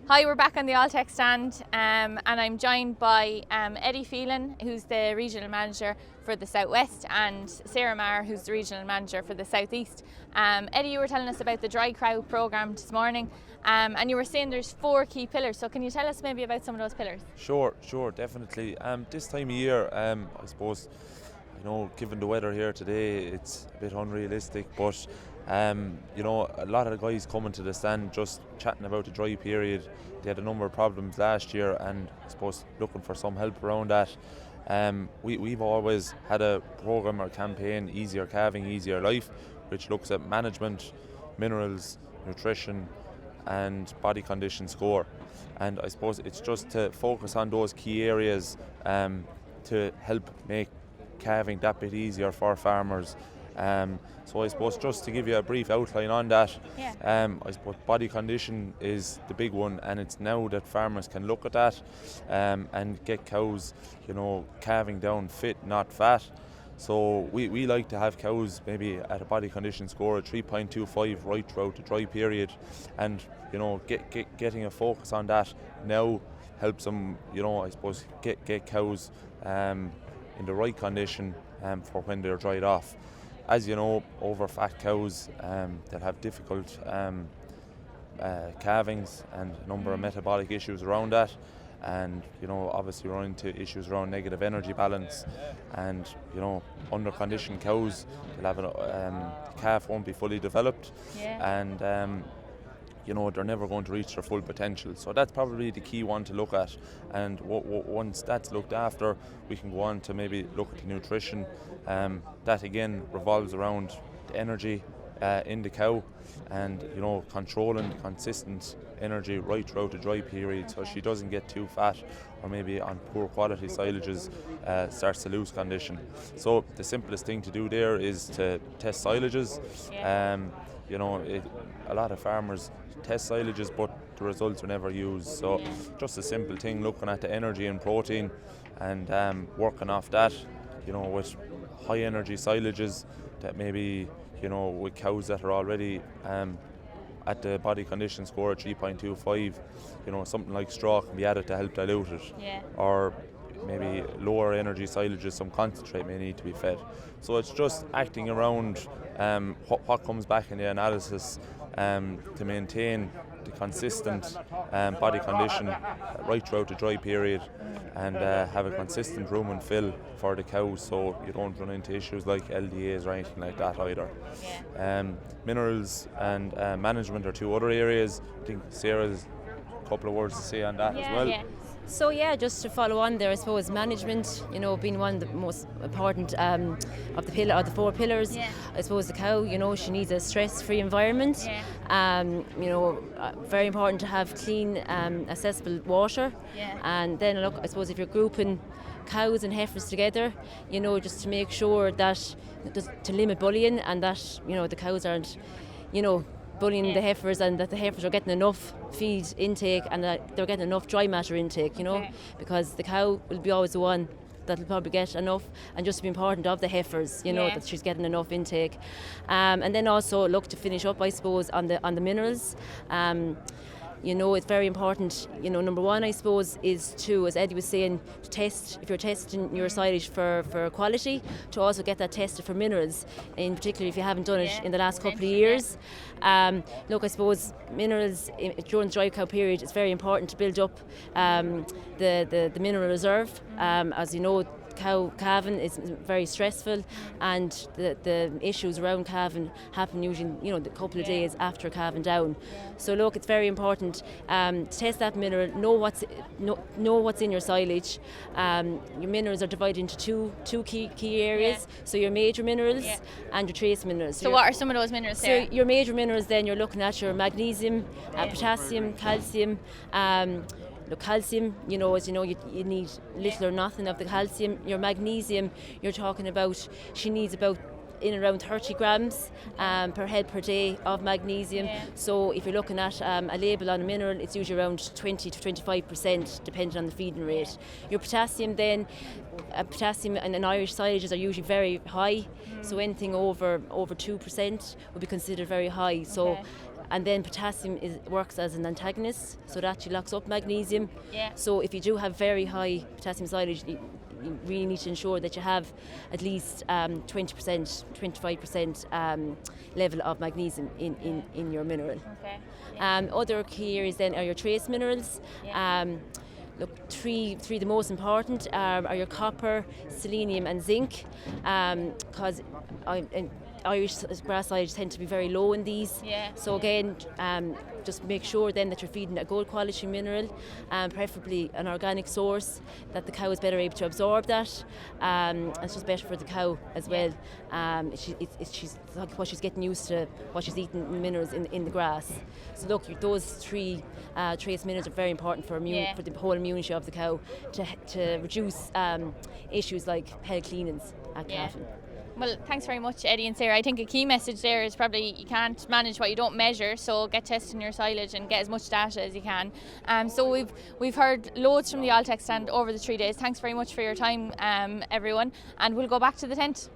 Hi, we're back on the Alltech stand and I'm joined by Eddie Phelan, who's the Regional Manager for the Southwest, and Sarah Maher, who's the Regional Manager for the Southeast. Eddie, you were telling us about the Dry Cow programme this morning and you were saying there's 4 key pillars, so can you tell us maybe about some of those pillars? Sure, definitely. This time of year, I suppose, given the weather here today, it's a bit unrealistic, but a lot of the guys coming to the stand just chatting about the dry period. They had a number of problems last year, and I suppose looking for some help around that. We've always had a programme or campaign, Easier Calving, Easier Life, which looks at management, minerals, nutrition and body condition score. And I suppose it's just to focus on those key areas to help make calving that bit easier for farmers. So I suppose just to give you a brief outline on that, I suppose body condition is the big one, and it's now that farmers can look at that and get cows, calving down fit, not fat. So we like to have cows maybe at a body condition score of 3.25 right throughout the dry period, and getting a focus on that now helps them, I suppose, get cows in the right condition for when they're dried off. As you know, over fat cows that have difficult calvings and a number of metabolic issues around that, and obviously run into issues around negative energy balance, and under conditioned cows, they'll have the calf won't be fully developed, and they're never going to reach their full potential. So that's probably the key one to look at, and once that's looked after, we can go on to maybe look at the nutrition. That again revolves around the energy in the cow, and controlling consistent energy right throughout the dry period, so she doesn't get too fat or maybe on poor quality silages starts to lose condition. So the simplest thing to do there is to test silages. A lot of farmers test silages, but the results are never used. So just a simple thing, looking at the energy and protein and working off that, with high energy silages that maybe, with cows that are already at the body condition score of 3.25, something like straw can be added to help dilute it. Or maybe lower energy silages, some concentrate may need to be fed. So it's just acting around what comes back in the analysis to maintain the consistent body condition right throughout the dry period, and have a consistent room and fill for the cows, so you don't run into issues like LDAs or anything like that either. Minerals and management are 2 other areas. I think Sarah's a couple of words to say on that as well. So just to follow on there, I suppose management, being one of the most important of the 4 pillars. I suppose the cow, she needs a stress-free environment. Very important to have clean, accessible water. And then look, I suppose if you're grouping cows and heifers together, just to make sure that to limit bullying, and that the cows aren't, bullying the heifers, and that the heifers are getting enough feed intake and that they're getting enough dry matter intake, because the cow will be always the one that will probably get enough, and just to be important of the heifers, that she's getting enough intake. And then also look to finish up, I suppose, on the minerals. It's very important, number one, I suppose, is to, as Eddie was saying, to test, if you're testing your silage for quality, to also get that tested for minerals, in particular if you haven't done it in the last couple of years. Look, I suppose minerals during the dry cow period, it's very important to build up the mineral reserve. As you know, calving is very stressful, and the issues around calving happen usually a couple of days after calving down. So look, it's very important to test that mineral, know what's in your silage. Your minerals are divided into two key areas, so your major minerals and your trace minerals. So what are some of those minerals there? So your major minerals, then you're looking at your magnesium, potassium, calcium. Look, calcium, as you know, you need little or nothing of the calcium. Your magnesium, you're talking about, she needs about in around 30 grams per head per day of magnesium. So if you're looking at a label on a mineral, it's usually around 20 to 25%, depending on the feeding rate. Your potassium then, potassium and Irish silages are usually very high, so anything over 2% would be considered very high. So And then potassium works as an antagonist, so it actually locks up magnesium. Yeah. So if you do have very high potassium silage, you really need to ensure that you have at least 20%, 25% level of magnesium in your mineral. Okay. Other key areas then are your trace minerals. Yeah. Look, three of the most important are your copper, selenium and zinc, because Irish grass silage tend to be very low in these. Yeah. So again, just make sure then that you're feeding a good quality mineral, preferably an organic source, that the cow is better able to absorb that. It's just better for the cow as well. She's what she's getting used to, what she's eating minerals in the grass. So look, those three trace minerals are very important for the whole immunity of the cow, to reduce issues like head cleanings at calving. Well, thanks very much, Eddie and Sarah. I think a key message there is probably you can't manage what you don't measure, so get testing your silage and get as much data as you can. So we've heard loads from the Alltech stand over the 3 days. Thanks very much for your time, everyone, and we'll go back to the tent.